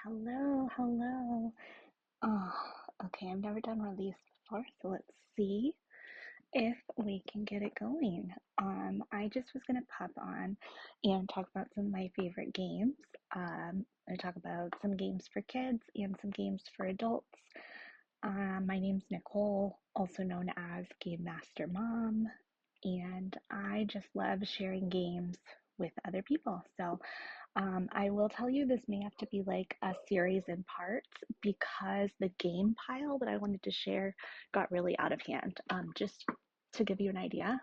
Hello, hello. Oh, okay, I've never done one of these before, so let's see if we can get it going. I just was gonna pop on and talk about some of my favorite games. I talk about some games for kids and some games for adults. My name's Nicole, also known as Game Master Mom, and I just love sharing games with other people. So I will tell you this may have to be like a series in parts because the game pile that I wanted to share got really out of hand. Just to give you an idea,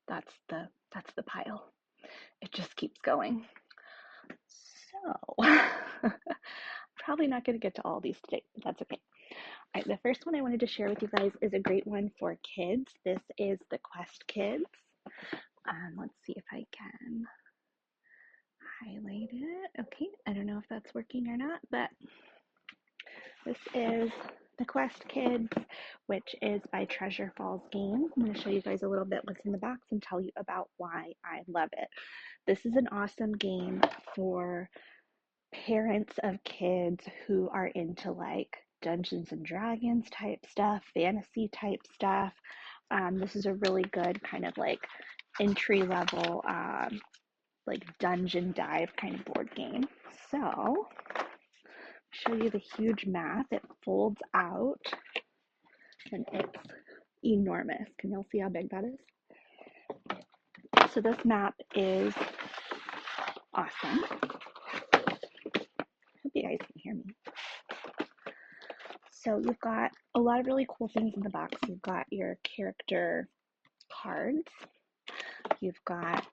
that's the pile. It just keeps going. So probably not going to get to all these today, but that's okay. All right, the first one I wanted to share with you guys is a great one for kids. This is the Quest Kids. Let's see if I can highlight it. Okay, I don't know if that's working or not, but this is the Quest Kids, which is by Treasure Falls Games. I'm going to show you guys a little bit what's in the box and tell you about why I love it. This is an awesome game for parents of kids who are into like Dungeons and Dragons type stuff, fantasy type stuff. This is a really good kind of like entry level like dungeon dive kind of board game. So show you the huge map. It folds out and it's enormous. Can y'all see how big that is? So this map is awesome. Hope you guys can hear me. So you've got a lot of really cool things in the box. You've got your character cards. You've got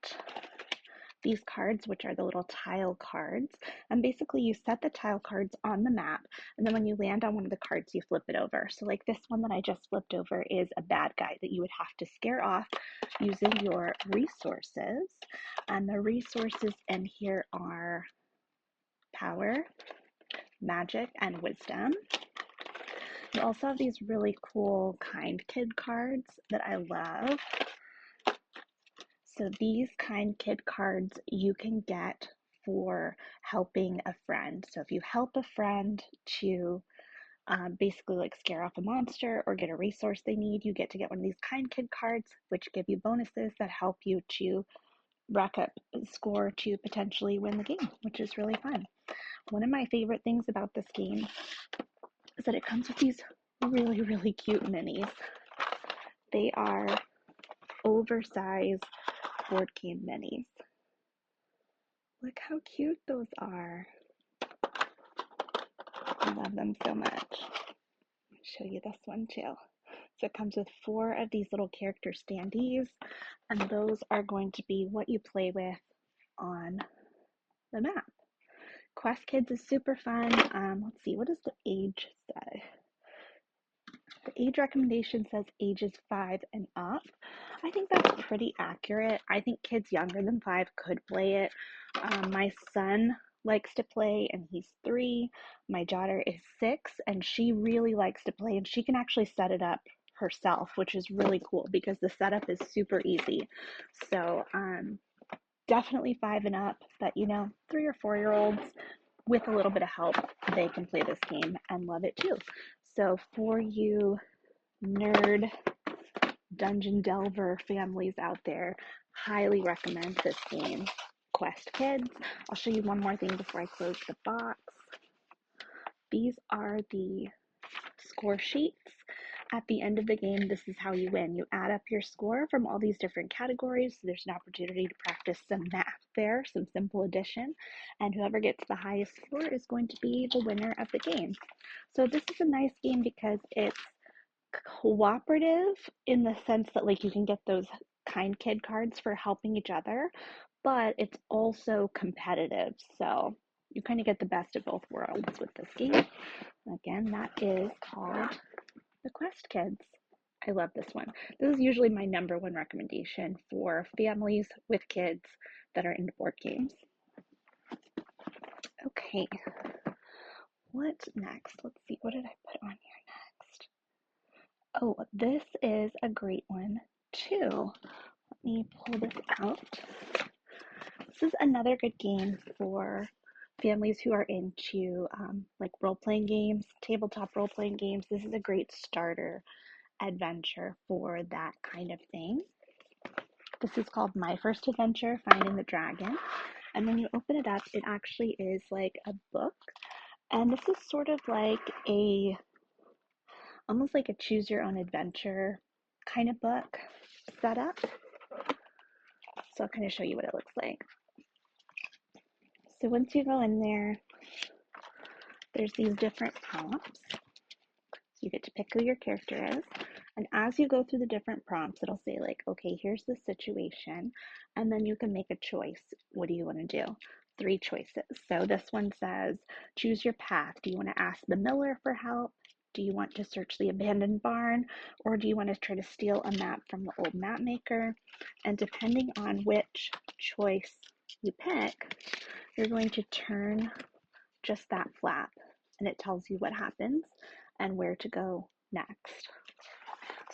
these cards, which are the little tile cards. And basically you set the tile cards on the map, and then when you land on one of the cards, you flip it over. So like this one that I just flipped over is a bad guy that you would have to scare off using your resources. And the resources in here are power, magic, and wisdom. You also have these really cool kind kid cards that I love. So these kind kid cards you can get for helping a friend. So if you help a friend to basically like scare off a monster or get a resource they need, you get to get one of these kind kid cards, which give you bonuses that help you to rack up a score to potentially win the game, which is really fun. One of my favorite things about this game is that it comes with these really, really cute minis. They are oversized board game minis. Look how cute those are. I love them so much. I'll show you this one too. So it comes with 4 of these little character standees, and those are going to be what you play with on the map. Quest Kids is super fun. Let's see, what does the age say? The age recommendation says ages 5 and up. I think that's pretty accurate. I think kids younger than 5 could play it. My son likes to play and he's 3. My daughter is 6 and she really likes to play, and she can actually set it up herself, which is really cool because the setup is super easy. So definitely 5 and up, but 3 or 4-year-olds with a little bit of help, they can play this game and love it too. So for you nerd dungeon delver families out there, highly recommend this game, Quest Kids. I'll show you one more thing before I close the box. These are the score sheets. At the end of the game, this is how you win. You add up your score from all these different categories. So there's an opportunity to practice some math there, some simple addition, and whoever gets the highest score is going to be the winner of the game. So this is a nice game because it's cooperative in the sense that like you can get those kind kid cards for helping each other, but it's also competitive. So you kind of get the best of both worlds with this game. Again, that is called the Quest Kids. I love this one. This is usually my #1 recommendation for families with kids that are into board games. Okay, what's next? Let's see, what did I put on here next? Oh, this is a great one too. Let me pull this out. This is another good game for families who are into like role-playing games, tabletop role-playing games, this is a great starter adventure for that kind of thing. This is called My First Adventure, Finding the Dragon. And when you open it up, it actually is like a book. And this is sort of like almost like a choose your own adventure kind of book setup. So I'll kind of show you what it looks like. So once you go in there, there's these different prompts. You get to pick who your character is. And as you go through the different prompts, it'll say like, okay, here's the situation. And then you can make a choice. What do you want to do? 3 choices. So this one says, choose your path. Do you want to ask the miller for help? Do you want to search the abandoned barn? Or do you want to try to steal a map from the old map maker? And depending on which choice you pick, you're going to turn just that flap and it tells you what happens and where to go next.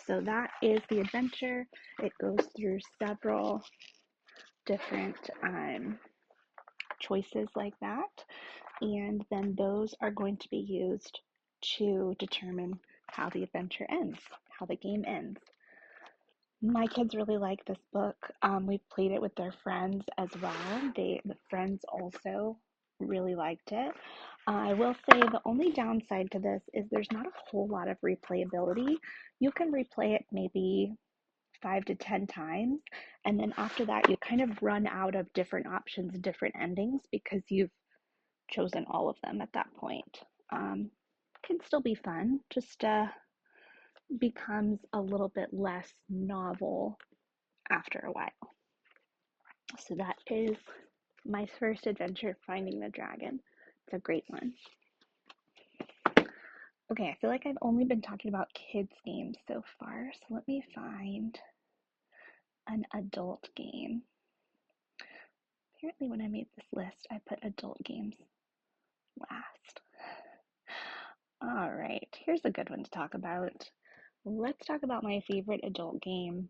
So that is the adventure. It goes through several different choices like that, and then those are going to be used to determine how the adventure ends, how the game ends. My kids really like this book. We've played it with their friends as well. The friends also really liked it. I will say the only downside to this is there's not a whole lot of replayability. You can replay it maybe 5 to 10 times, and then after that you kind of run out of different options, different endings, because you've chosen all of them at that point. Can still be fun, just becomes a little bit less novel after a while. So that is My First Adventure, Finding the Dragon. It's a great one. Okay, I feel like I've only been talking about kids games so far, so let me find an adult game. Apparently when I made this list, I put adult games last. All right, here's a good one to talk about. Let's talk about my favorite adult game,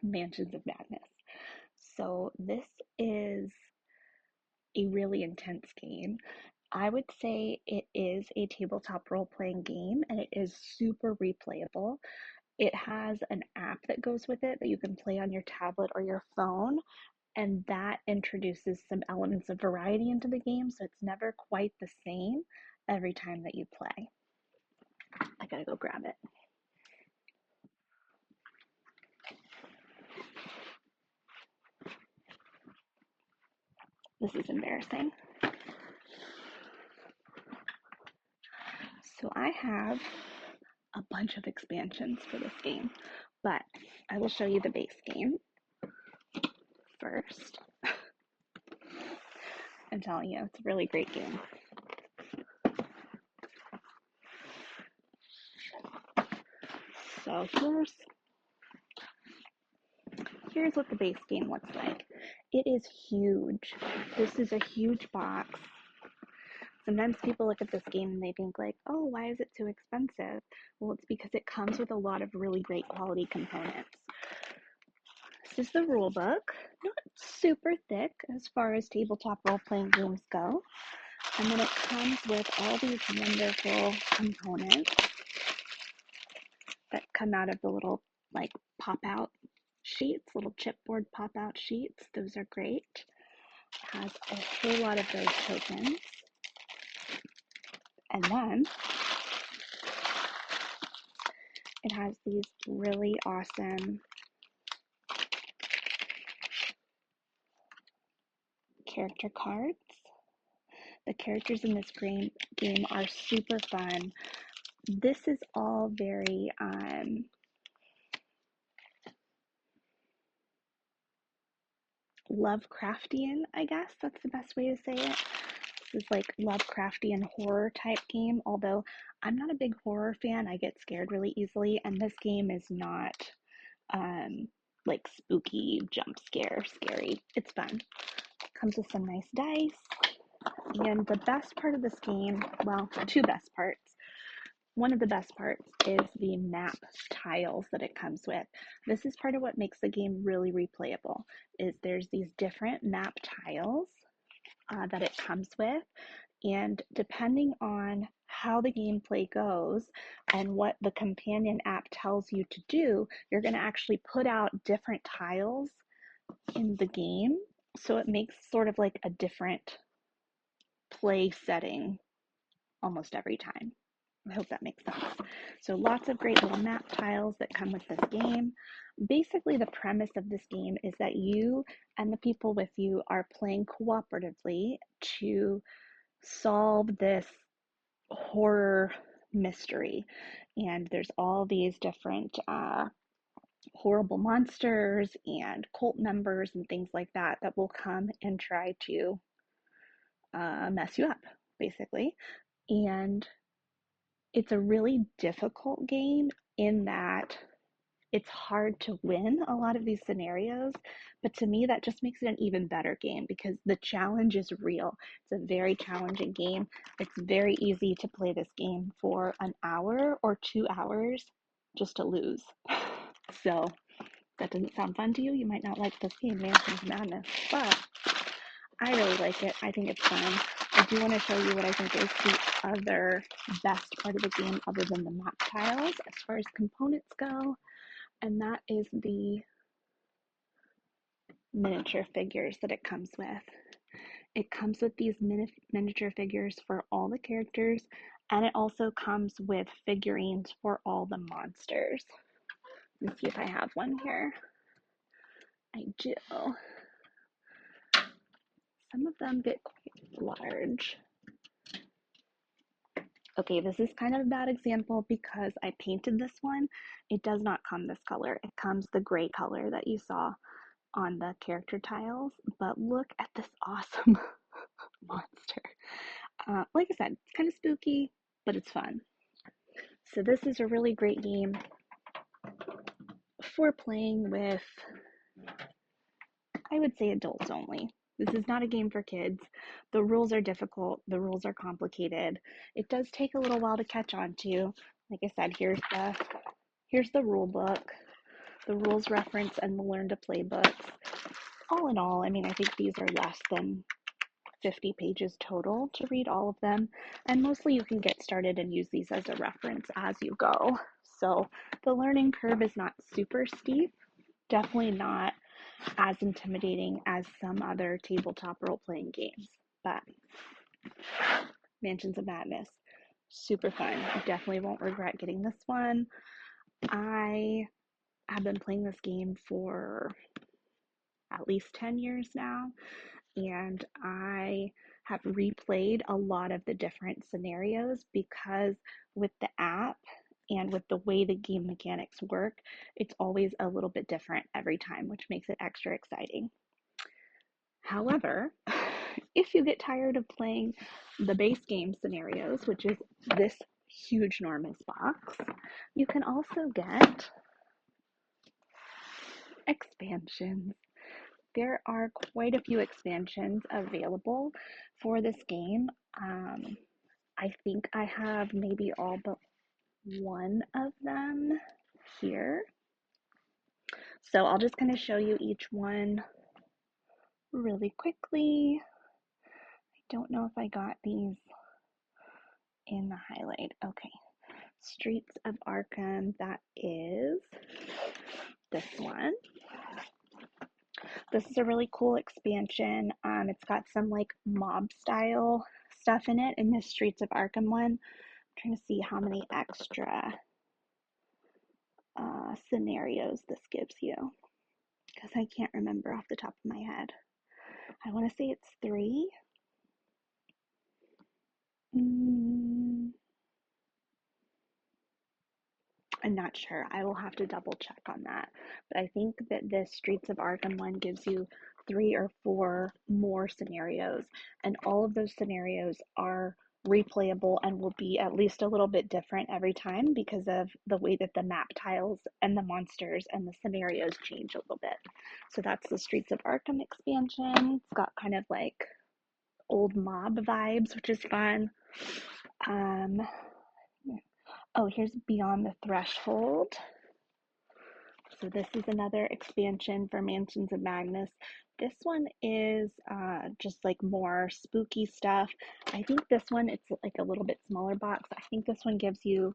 Mansions of Madness. So this is a really intense game. I would say it is a tabletop role-playing game, and it is super replayable. It has an app that goes with it that you can play on your tablet or your phone, and that introduces some elements of variety into the game, so it's never quite the same every time that you play. I gotta go grab it. This is embarrassing. So I have a bunch of expansions for this game, but I will show you the base game first. I'm telling you, it's a really great game. So here's what the base game looks like. It is huge. This is a huge box. Sometimes people look at this game and they think like, oh, why is it so expensive? Well, it's because it comes with a lot of really great quality components. This is the rule book. Not super thick as far as tabletop role-playing games go. And then it comes with all these wonderful components that come out of the little like pop-out sheets, little chipboard pop-out sheets. Those are great. It has a whole lot of those tokens. And then it has these really awesome character cards. The characters in this game are super fun. This is all very Lovecraftian, I guess that's the best way to say it. This is like Lovecraftian horror type game, although I'm not a big horror fan. I get scared really easily, and this game is not like spooky, jump scary. It's fun. Comes with some nice dice. And the best part of this game, well, 2 best parts. One of the best parts is the map tiles that it comes with. This is part of what makes the game really replayable, is there's these different map tiles that it comes with. And depending on how the gameplay goes and what the companion app tells you to do, you're going to actually put out different tiles in the game. So it makes sort of like a different play setting almost every time. I hope that makes sense. So lots of great little map tiles that come with this game. Basically, the premise of this game is that you and the people with you are playing cooperatively to solve this horror mystery. And there's all these different horrible monsters and cult members and things like that that will come and try to mess you up, basically. And it's a really difficult game in that it's hard to win a lot of these scenarios, but to me that just makes it an even better game because the challenge is real. It's a very challenging game. It's very easy to play this game for an hour or 2 hours just to lose. So that doesn't sound fun to you. You might not like this game, Mansions of Madness, but I really like it. I think it's fun. I do want to show you what I think is the other best part of the game other than the map tiles as far as components go, and that is the miniature figures that it comes with. It comes with these miniature figures for all the characters, and it also comes with figurines for all the monsters. Let's see if I have one here. I do. Some of them get quite large. Okay, this is kind of a bad example because I painted this one. It does not come this color. It comes the gray color that you saw on the character tiles. But look at this awesome monster. Like I said, it's kind of spooky, but it's fun. So this is a really great game for playing with, I would say, adults only. This is not a game for kids. The rules are difficult. The rules are complicated. It does take a little while to catch on to. Like I said, here's the rule book, the rules reference, and the learn to play books. All in all, I mean, I think these are less than 50 pages total to read all of them. And mostly you can get started and use these as a reference as you go. So the learning curve is not super steep, definitely not as intimidating as some other tabletop role-playing games, but Mansions of Madness, super fun. You definitely won't regret getting this one. I have been playing this game for at least 10 years now, and I have replayed a lot of the different scenarios because with the app and with the way the game mechanics work, it's always a little bit different every time, which makes it extra exciting. However, if you get tired of playing the base game scenarios, which is this huge enormous box, you can also get expansions. There are quite a few expansions available for this game. I think I have maybe all but one of them here. So I'll just kind of show you each one really quickly. I don't know if I got these in the highlight. Okay. Streets of Arkham, that is this one. This is a really cool expansion. It's got some like mob style stuff in it in the Streets of Arkham one. I'm trying to see how many extra scenarios this gives you because I can't remember off the top of my head. I want to say it's 3. I'm not sure. I will have to double check on that. But I think that this Streets of Arkham one gives you 3 or 4 more scenarios, and all of those scenarios are replayable and will be at least a little bit different every time because of the way that the map tiles and the monsters and the scenarios change a little bit. So that's the Streets of Arkham expansion. It's got kind of like old mob vibes, which is fun. Oh, here's Beyond the Threshold. So this is another expansion for Mansions of Madness. This one is just like more spooky stuff. I think this one, it's like a little bit smaller box. I think this one gives you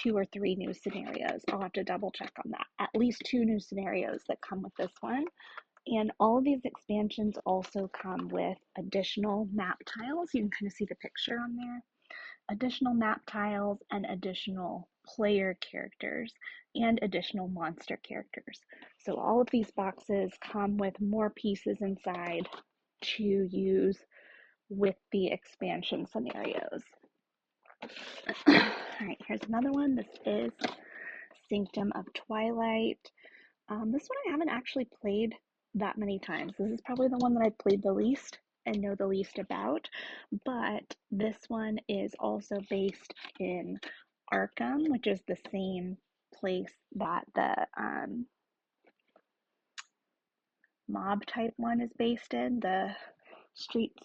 2 or 3 new scenarios. I'll have to double check on that. At least 2 new scenarios that come with this one. And all of these expansions also come with additional map tiles. You can kind of see the picture on there. Additional map tiles and additional player characters and additional monster characters. So all of these boxes come with more pieces inside to use with the expansion scenarios. All right, here's another one. This is Sanctum of Twilight. This one I haven't actually played that many times. This is probably the one that I've played the least and know the least about, but this one is also based in Arkham, which is the same place that the mob type one is based in, the streets,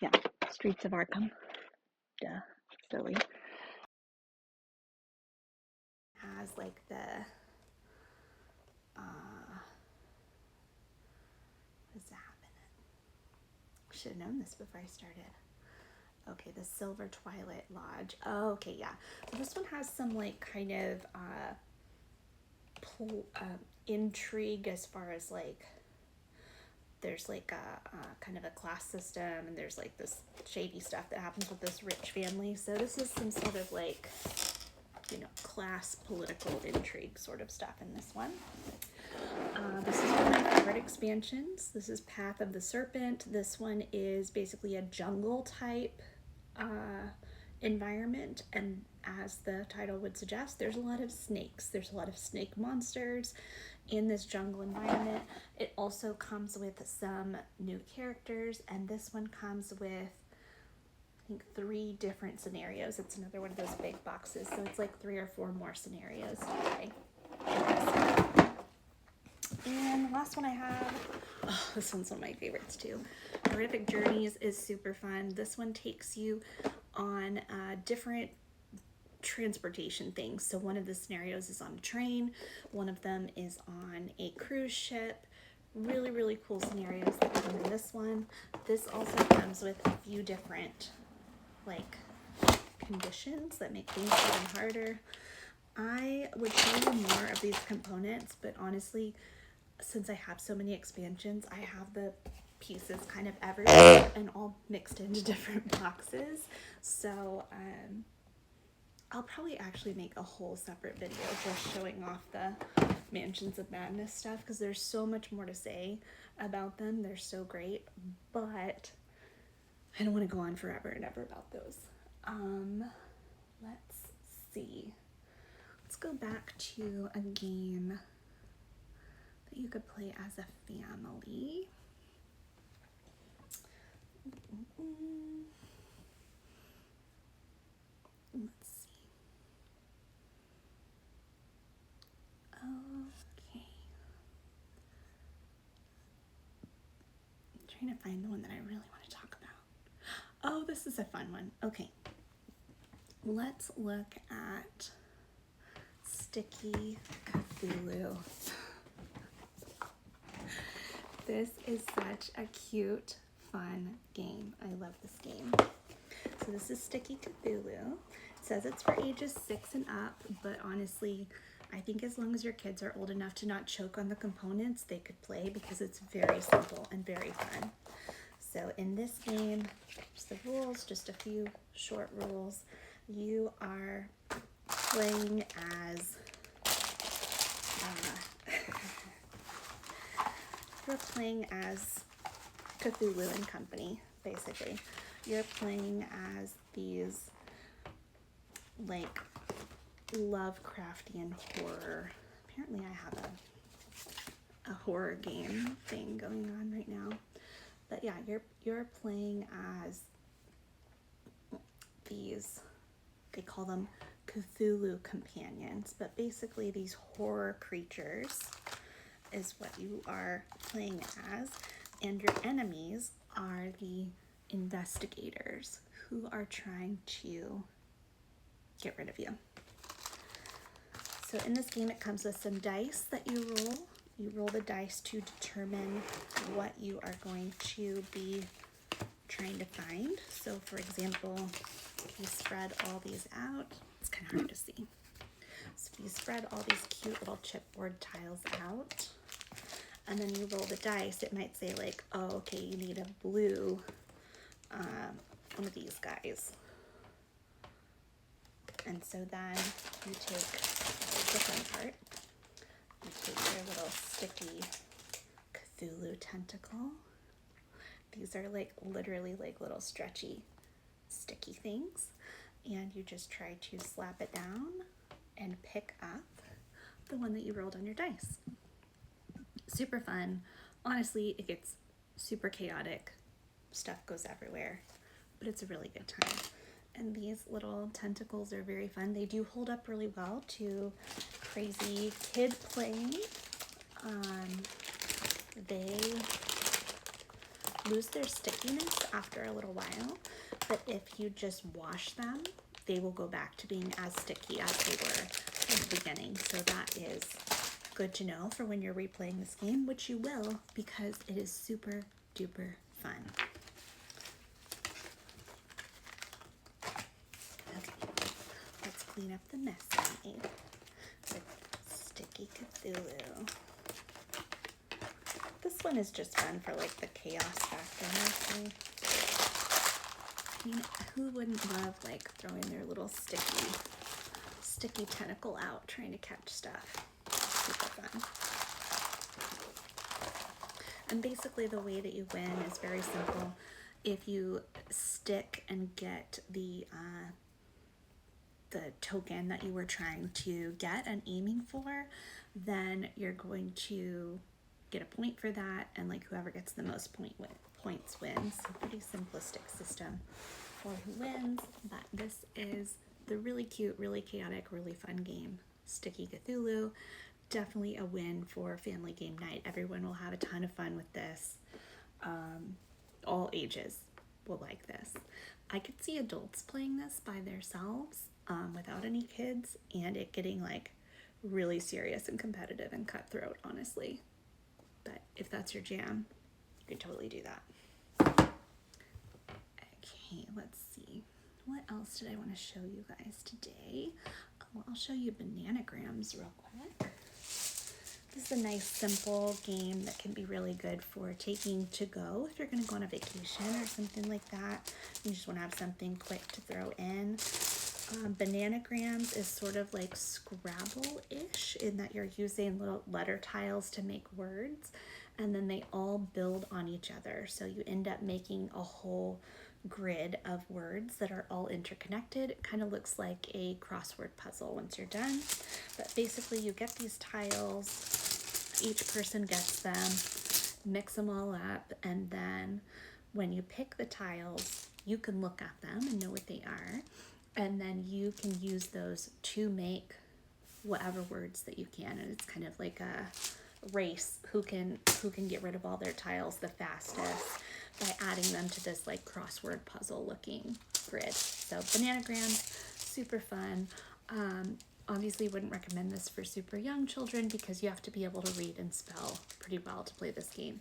yeah, Streets of Arkham. Duh, silly. Has like the what is that? Should have known this before I started. Okay, the Silver Twilight Lodge. Oh, okay, yeah. So this one has some like kind of intrigue as far as like there's like a kind of a class system, and there's like this shady stuff that happens with this rich family. So this is some sort of like, you know, class political intrigue sort of stuff in this one. This is one of my favorite expansions. This is Path of the Serpent. This one is basically a jungle type environment, and as the title would suggest, there's a lot of snakes. There's a lot of snake monsters in this jungle environment. It also comes with some new characters, and this one comes with, I think, 3 different scenarios. It's another one of those big boxes, so it's like 3 or 4 more scenarios today. And the last one I have, oh, this one's one of my favorites too. Horrific Journeys is super fun. This one takes you on different transportation things. So one of the scenarios is on a train, one of them is on a cruise ship. Really, really cool scenarios that come in this one. This also comes with a few different like conditions that make things even harder. I would show you more of these components, but honestly, since I have so many expansions, I have the pieces kind of everywhere and all mixed into different boxes. So I'll probably actually make a whole separate video just showing off the Mansions of Madness stuff, because there's so much more to say about them. They're so great, but I don't want to go on forever and ever about those. Let's see. Let's go back to a game that you could play as a family. Let's see. Okay. I'm trying to find the one that I really want to talk about. Oh, this is a fun one. Okay. Let's look at Sticky Cthulhu. This is such a cute, fun game. I love this game. So this is Sticky Cthulhu. It says it's for ages 6 and up, but honestly, I think as long as your kids are old enough to not choke on the components, they could play, because it's very simple and very fun. So in this game, here's the rules, just a few short rules. You are playing as you're playing as Cthulhu and Company, basically. You're playing as these like Lovecraftian horror. Apparently I have a horror game thing going on right now. But yeah, you're playing as these, they call them Cthulhu companions, but basically these horror creatures is what you are playing as, and your enemies are the investigators who are trying to get rid of you. So in this game, it comes with some dice that you roll. You roll the dice to determine what you are going to be trying to find. So for example, if you spread all these out, it's kind of hard to see. So if you spread all these cute little chipboard tiles out, and then you roll the dice, it might say like, oh, okay, you need a blue, one of these guys. And so then you take the different part. You take your little sticky Cthulhu tentacle. These are like literally like little stretchy, sticky things. And you just try to slap it down and pick up the one that you rolled on your dice. Super fun. Honestly, it gets super chaotic. Stuff goes everywhere, but it's a really good time. And these little tentacles are very fun. They do hold up really well to crazy kid playing. They lose their stickiness after a little while, but if you just wash them, they will go back to being as sticky as they were in the beginning. So that is good to know for when you're replaying this game, which you will, because it is super duper fun. Okay, let's clean up the mess we made with Sticky Cthulhu. This one is just fun for like the chaos factor mostly. I mean, who wouldn't love like throwing their little sticky tentacle out trying to catch stuff? Super fun. And basically the way that you win is very simple. If you stick and get the token that you were trying to get and aiming for, then you're going to get a point for that, and like whoever gets the most points wins. So pretty simplistic system for who wins, but this is the really cute, really chaotic, really fun game, Sticky Cthulhu. Definitely a win for family game night. Everyone will have a ton of fun with this. All ages will like this. I could see adults playing this by themselves without any kids, and it getting like really serious and competitive and cutthroat, honestly. But if that's your jam, you can totally do that. Okay, let's see. What else did I want to show you guys today? Oh, I'll show you bananagrams real quick. This is a nice, simple game that can be really good for taking to go if you're going to go on a vacation or something like that. You just want to have something quick to throw in. Bananagrams is sort of like Scrabble-ish in that you're using little letter tiles to make words, and then they all build on each other. So you end up making a whole grid of words that are all interconnected. It kind of looks like a crossword puzzle once you're done. But basically you get these tiles, each person gets them, mix them all up, and then when you pick the tiles, you can look at them and know what they are. And then you can use those to make whatever words that you can. And it's kind of like a race who can get rid of all their tiles the fastest by adding them to this like crossword puzzle looking grid. So bananagrams, super fun. Obviously wouldn't recommend this for super young children because you have to be able to read and spell pretty well to play this game.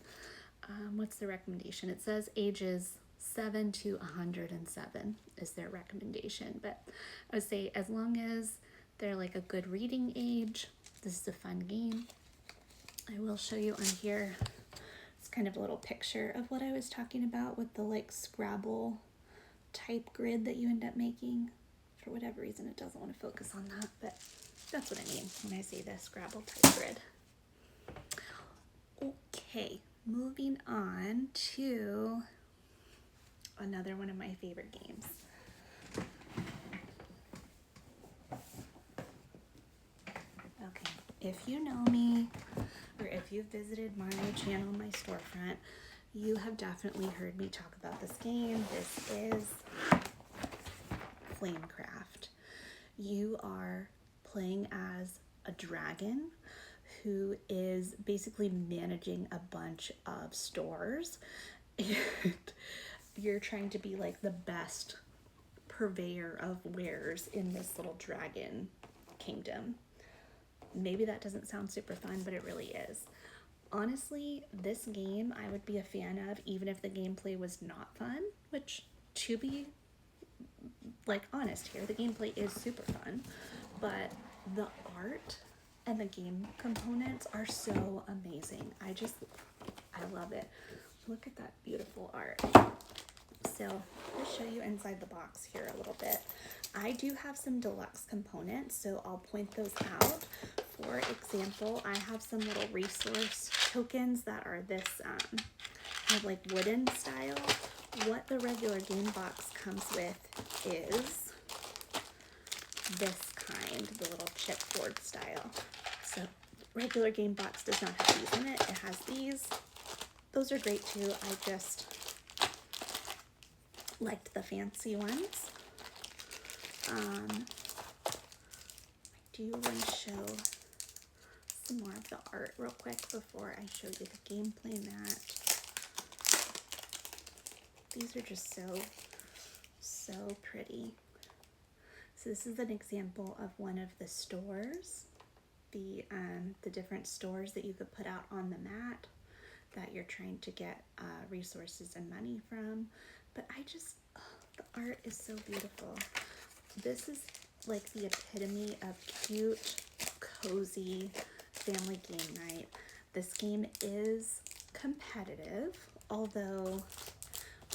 What's the recommendation? It says ages 7 to 107 is their recommendation, but I would say as long as they're like a good reading age, this is a fun game. I will show you on here, it's kind of a little picture of what I was talking about with the like Scrabble type grid that you end up making. For whatever reason it doesn't want to focus on that, but that's what I mean when I say the Scrabble type grid. Okay, moving on to another one of my favorite games. Okay, if you know me, or if you've visited my channel, my storefront, you have definitely heard me talk about this game. This is Flamecraft. You are playing as a dragon who is basically managing a bunch of stores, and you're trying to be like the best purveyor of wares in this little dragon kingdom. Maybe that doesn't sound super fun, but it really is. Honestly, this game I would be a fan of even if the gameplay was not fun, which, to be like honest here, the gameplay is super fun, but the art and the game components are so amazing. I love it. Look at that beautiful art. So I'll show you inside the box here a little bit. I do have some deluxe components, so I'll point those out. For example, I have some little resource tokens that are this kind of like wooden style. What the regular game box comes with is this kind, the little chipboard style. So regular game box does not have these in it. It has these. Those are great too. I just liked the fancy ones. I do want to show some more of the art real quick before I show you the gameplay mat. These are just so pretty. So this is an example of one of the stores, the different stores that you could put out on the mat that you're trying to get resources and money from. But the art is so beautiful. This is like the epitome of cute, cozy family game night. This game is competitive, although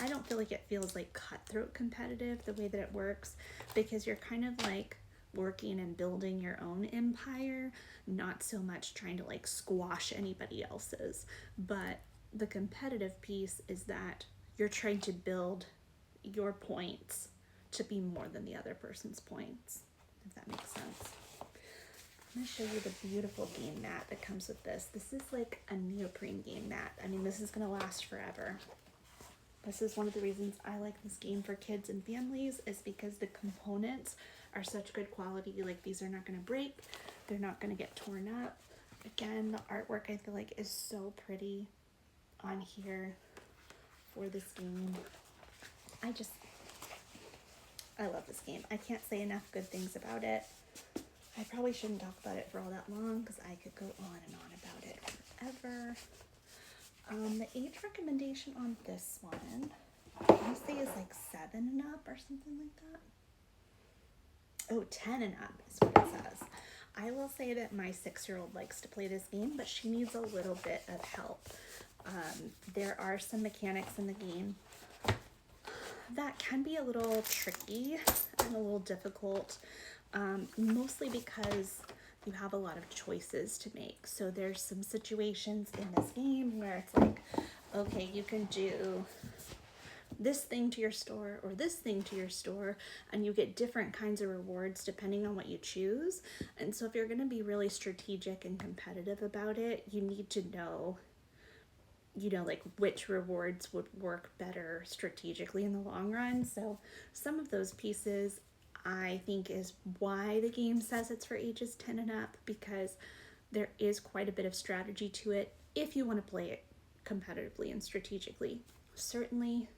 I don't feel like it feels like cutthroat competitive the way that it works, because you're kind of like working and building your own empire, not so much trying to like squash anybody else's. But the competitive piece is that you're trying to build your points to be more than the other person's points, if that makes sense. I'm going to show you the beautiful game mat that comes with this. This is like a neoprene game mat. I mean, this is going to last forever. This is one of the reasons I like this game for kids and families, is because the components are such good quality. Like, these are not going to break. They're not going to get torn up. Again, the artwork I feel like is so pretty on here for this game. I love this game. I can't say enough good things about it. I probably shouldn't talk about it for all that long because I could go on and on about it forever. The age recommendation on this one, I want to say is like 7 and up or something like that. Oh, 10 and up is what it says. I will say that my 6-year-old likes to play this game, but she needs a little bit of help. There are some mechanics in the game that can be a little tricky and a little difficult, mostly because you have a lot of choices to make. So there's some situations in this game where it's like, okay, you can do this thing to your store or this thing to your store, and you get different kinds of rewards depending on what you choose. And so if you're going to be really strategic and competitive about it, you need to know, like which rewards would work better strategically in the long run. So some of those pieces I think is why the game says it's for ages 10 and up, because there is quite a bit of strategy to it if you want to play it competitively and strategically. Certainly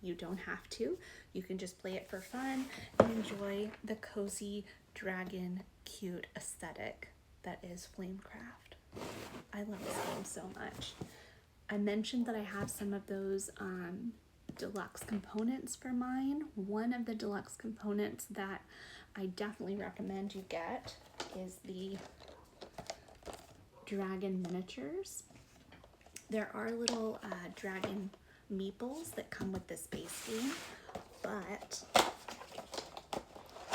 you don't have to. You can just play it for fun and enjoy the cozy dragon cute aesthetic that is Flamecraft. I love this game so much. I mentioned that I have some of those deluxe components for mine. One of the deluxe components that I definitely recommend you get is the dragon miniatures. There are little dragon meeples that come with this base game, but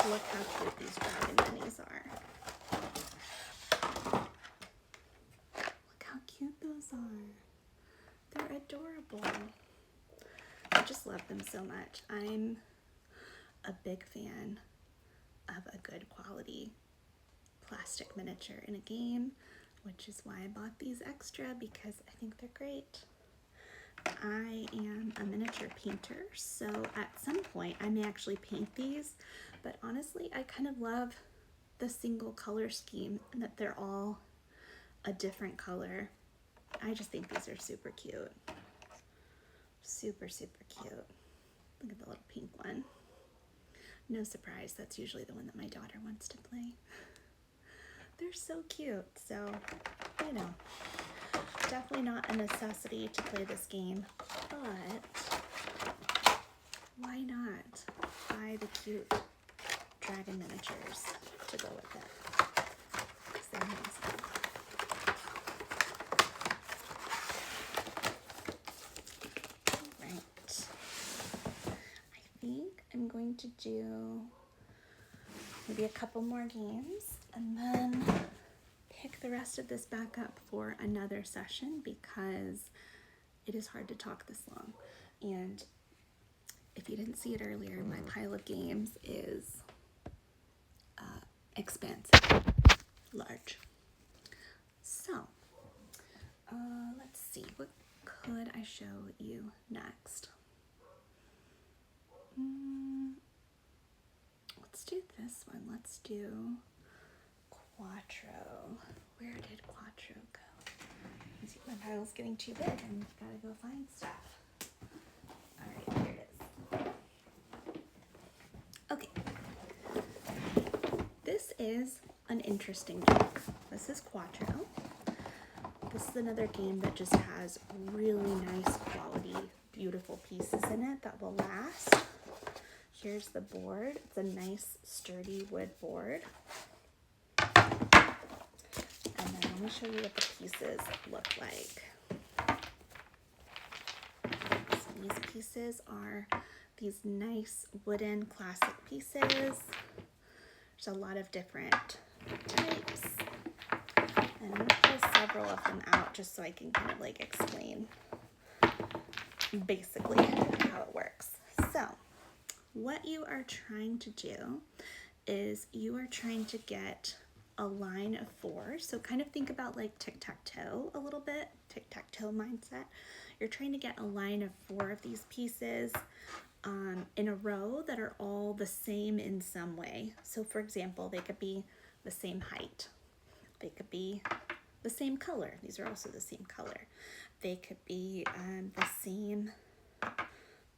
look how cute these dragon minis are. Look how cute those are. They're adorable. I just love them so much. I'm a big fan of a good quality plastic miniature in a game, which is why I bought these extra, because I think they're great. I am a miniature painter, so at some point I may actually paint these, but honestly I kind of love the single color scheme and that they're all a different color. I just think these are super cute. Super, super cute. Look at the little pink one. No surprise, that's usually the one that my daughter wants to play. They're so cute. So, Definitely not a necessity to play this game, but why not buy the cute dragon miniatures to go with it? Because they're amazing. Right. I think I'm going to do maybe a couple more games and then pick the rest of this back up for another session because it is hard to talk this long. And if you didn't see it earlier, my pile of games is expansive, large. So, let's see, what could I show you next? Let's do this one. Let's do Quattro. Where did Quattro go? You see, my pile's getting too big and gotta go find stuff. Alright, here it is. Okay. This is an interesting game. This is Quattro. This is another game that just has really nice quality, beautiful pieces in it that will last. Here's the board. It's a nice, sturdy wood board. And then let me show you what the pieces look like. So these pieces are these nice wooden classic pieces. There's a lot of different types. And I'm going to pull several of them out just so I can kind of like explain basically how it works. So, what you are trying to do is you are trying to get a line of 4. So kind of think about like tic-tac-toe a little bit, tic-tac-toe mindset. You're trying to get a line of 4 of these pieces in a row that are all the same in some way. So for example, they could be the same height. They could be the same color. These are also the same color. They could be the same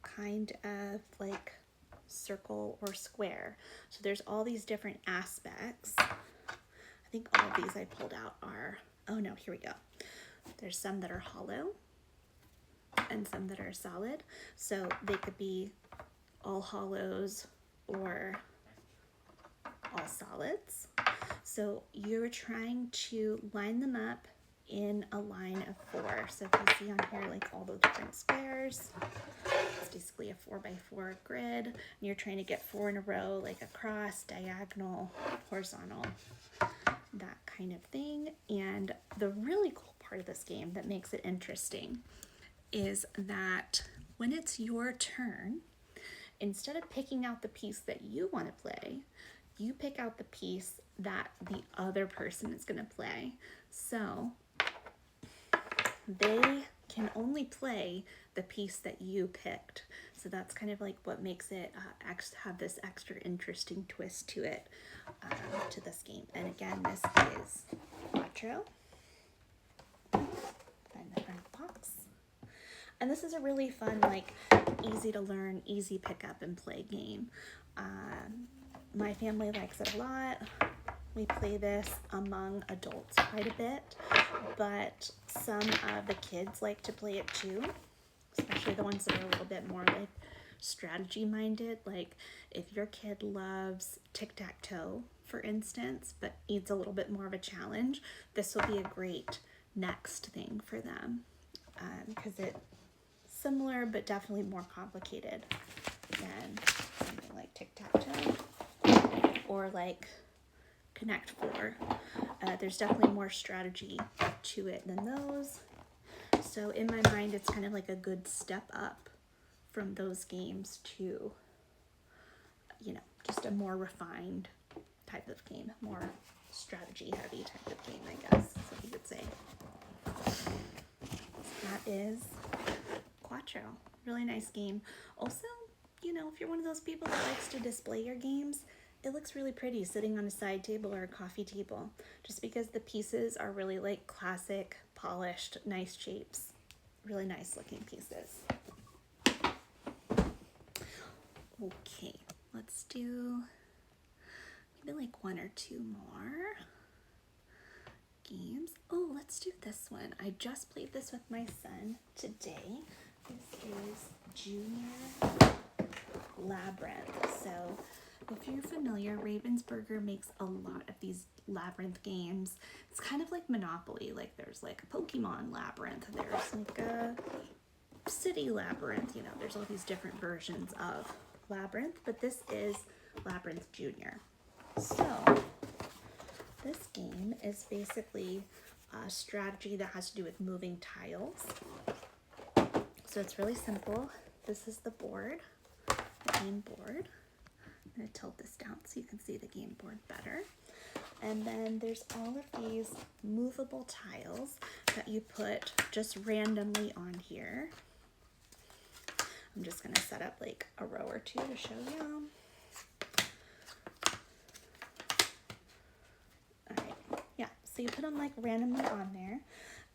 kind of like circle or square. So there's all these different aspects. I think all of these I pulled out are, oh no, here we go. There's some that are hollow and some that are solid. So they could be all hollows or all solids. So you're trying to line them up in a line of 4. So if you see on here like all the different squares, it's basically a 4x4 grid. And you're trying to get 4 in a row, like across, diagonal, horizontal, that kind of thing. And the really cool part of this game that makes it interesting is that when it's your turn, instead of picking out the piece that you want to play, you pick out the piece that the other person is going to play. So they can only play the piece that you picked. So that's kind of like what makes it have this extra interesting twist to it, to this game. And again, this is Quattro. Find the front box. And this is a really fun, like, easy to learn, easy pick up and play game. My family likes it a lot. We play this among adults quite a bit, but some of the kids like to play it too, especially the ones that are a little bit more like strategy minded. Like if your kid loves tic-tac-toe, for instance, but needs a little bit more of a challenge, this will be a great next thing for them, because it's similar but definitely more complicated than something like tic-tac-toe or like Connect 4. There's definitely more strategy to it than those. So in my mind, it's kind of like a good step up from those games to, you know, just a more refined type of game, more strategy heavy type of game, I guess is what you would say. So that is Quattro. Really nice game. Also, you know, if you're one of those people that likes to display your games, it looks really pretty sitting on a side table or a coffee table, just because the pieces are really like classic, polished, nice shapes. Really nice looking pieces. Okay, let's do maybe like 1 or 2 more games. Oh, let's do this one. I just played this with my son today. This is Junior Labyrinth. So if you're familiar, Ravensburger makes a lot of these labyrinth games. It's kind of like Monopoly. Like there's like a Pokemon Labyrinth. There's like a City Labyrinth. You know, there's all these different versions of Labyrinth, but this is Labyrinth Junior. So this game is basically a strategy that has to do with moving tiles. So it's really simple. This is the board, the game board. I'm going to tilt this down so you can see the game board better. And then there's all of these movable tiles that you put just randomly on here. I'm just going to set up like a row or two to show you. All right, yeah, so you put them like randomly on there.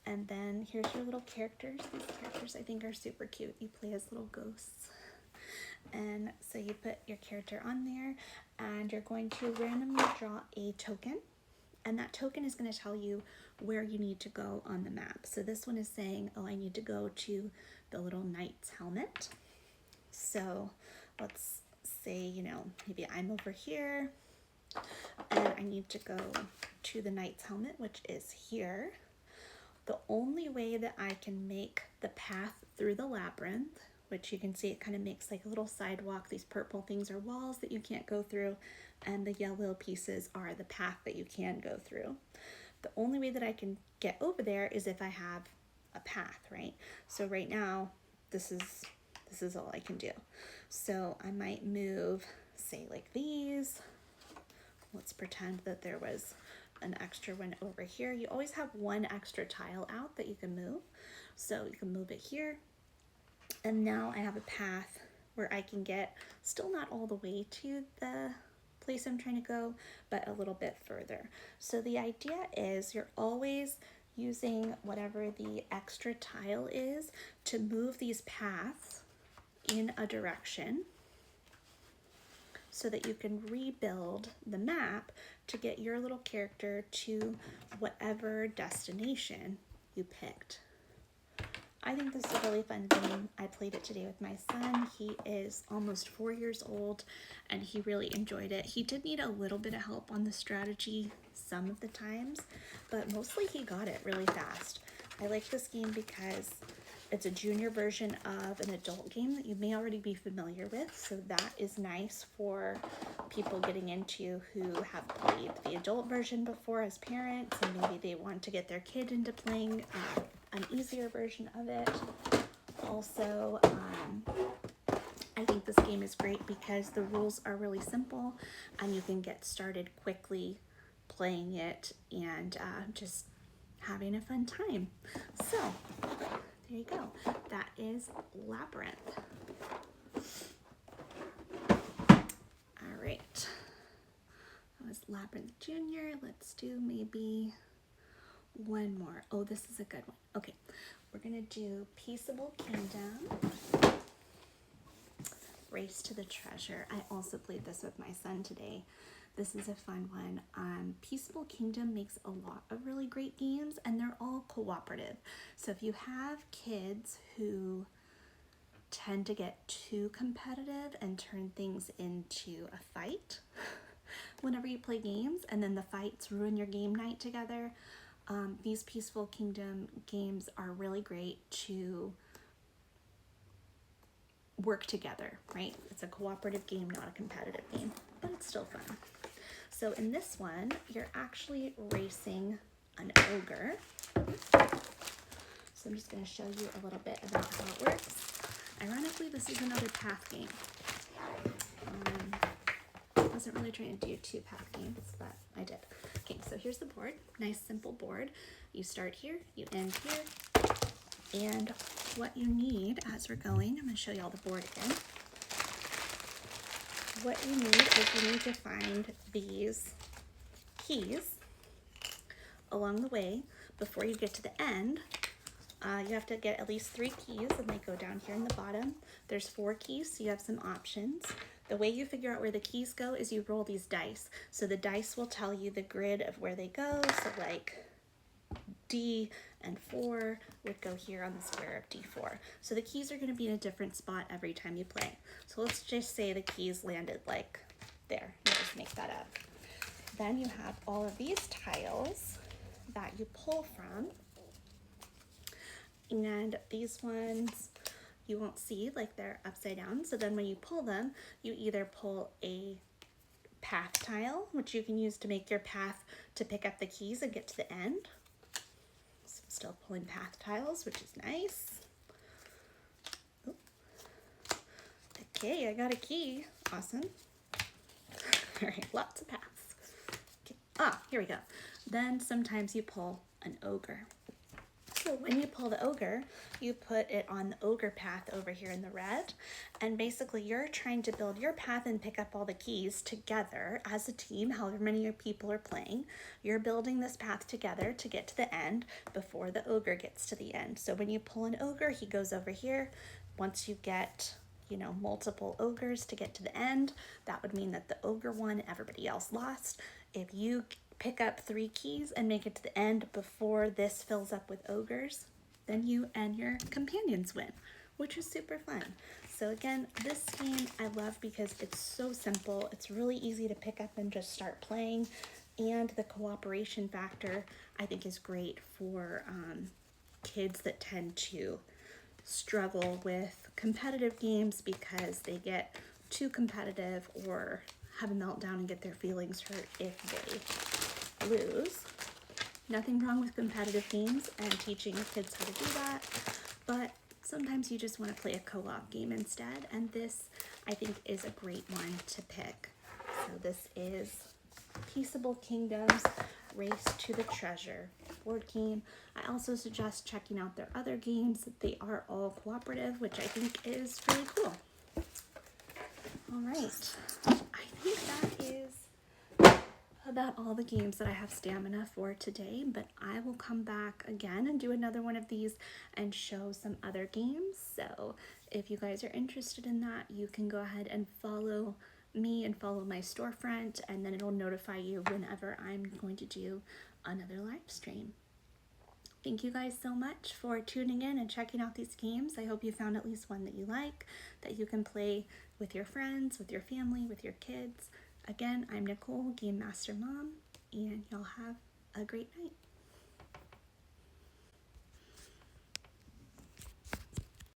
And then here's your little characters. These characters I think are super cute. You play as little ghosts. And so you put your character on there and you're going to randomly draw a token. And that token is going to tell you where you need to go on the map. So this one is saying, oh, I need to go to the little knight's helmet. So let's say, you know, maybe I'm over here and I need to go to the knight's helmet, which is here. The only way that I can make the path through the labyrinth, which you can see it kind of makes like a little sidewalk. These purple things are walls that you can't go through, and the yellow pieces are the path that you can go through. The only way that I can get over there is if I have a path, right? So right now, this is all I can do. So I might move, say like these. Let's pretend that there was an extra one over here. You always have one extra tile out that you can move. So you can move it here. And now I have a path where I can get still not all the way to the place I'm trying to go, but a little bit further. So the idea is you're always using whatever the extra tile is to move these paths in a direction so that you can rebuild the map to get your little character to whatever destination you picked. I think this is a really fun game. I played it today with my son. He is almost 4 years old and he really enjoyed it. He did need a little bit of help on the strategy some of the times, but mostly he got it really fast. I like this game because it's a junior version of an adult game that you may already be familiar with, so that is nice for people getting into who have played the adult version before as parents, and maybe they want to get their kid into playing an easier version of it. Also, I think this game is great because the rules are really simple and you can get started quickly playing it and just having a fun time. So there you go. That is Labyrinth. All right. That was Labyrinth Junior. Let's do maybe one more. Oh, this is a good one. Okay, we're gonna do Peaceable Kingdom, Race to the Treasure. I also played this with my son today. This is a fun one. Peaceable Kingdom makes a lot of really great games and they're all cooperative. So if you have kids who tend to get too competitive and turn things into a fight whenever you play games and then the fights ruin your game night together, these Peaceful Kingdom games are really great to work together, right? It's a cooperative game, not a competitive game, but it's still fun. So in this one, you're actually racing an ogre. So I'm just going to show you a little bit about how it works. Ironically, this is another path game. I wasn't really trying to do 2 path games, but I did. Okay, so here's the board. Nice, simple board. You start here, you end here. And what you need as we're going, I'm going to show you all the board again. What you need is you need to find these keys along the way before you get to the end. You have to get at least 3 keys and they go down here in the bottom. There's 4 keys, so you have some options. The way you figure out where the keys go is you roll these dice. So the dice will tell you the grid of where they go. So like D, and 4 would go here on the square of D4. So the keys are going to be in a different spot every time you play. So let's just say the keys landed like there. We'll just make that up. Then you have all of these tiles that you pull from. And these ones you won't see, like they're upside down. So then when you pull them, you either pull a path tile, which you can use to make your path to pick up the keys and get to the end. So I'm still pulling path tiles, which is nice. Ooh. Okay, I got a key. Awesome. All right, lots of paths. Okay. Ah, here we go. Then sometimes you pull an ogre. So when you pull the ogre, you put it on the ogre path over here in the red. And basically you're trying to build your path and pick up all the keys together as a team, however many people are playing. You're building this path together to get to the end before the ogre gets to the end. So when you pull an ogre, he goes over here. Once you get, you know, multiple ogres to get to the end, that would mean that the ogre won, everybody else lost. If you pick up 3 keys and make it to the end before this fills up with ogres, then you and your companions win, which is super fun. So again, this game I love because it's so simple. It's really easy to pick up and just start playing, and the cooperation factor I think is great for kids that tend to struggle with competitive games because they get too competitive or have a meltdown and get their feelings hurt if they lose. Nothing wrong with competitive games and teaching kids how to do that, but sometimes you just want to play a co-op game instead, and this I think is a great one to pick. So this is Peaceable Kingdoms Race to the Treasure board game. I also suggest checking out their other games. They are all cooperative, which I think is really cool. All right, I think that is about all the games that I have stamina for today, but I will come back again and do another one of these and show some other games. So if you guys are interested in that, you can go ahead and follow me and follow my storefront, and then it'll notify you whenever I'm going to do another live stream. Thank you guys so much for tuning in and checking out these games. I hope you found at least one that you like, that you can play with your friends, with your family, with your kids. Again, I'm Nicole, Game Master Mom, and y'all have a great night.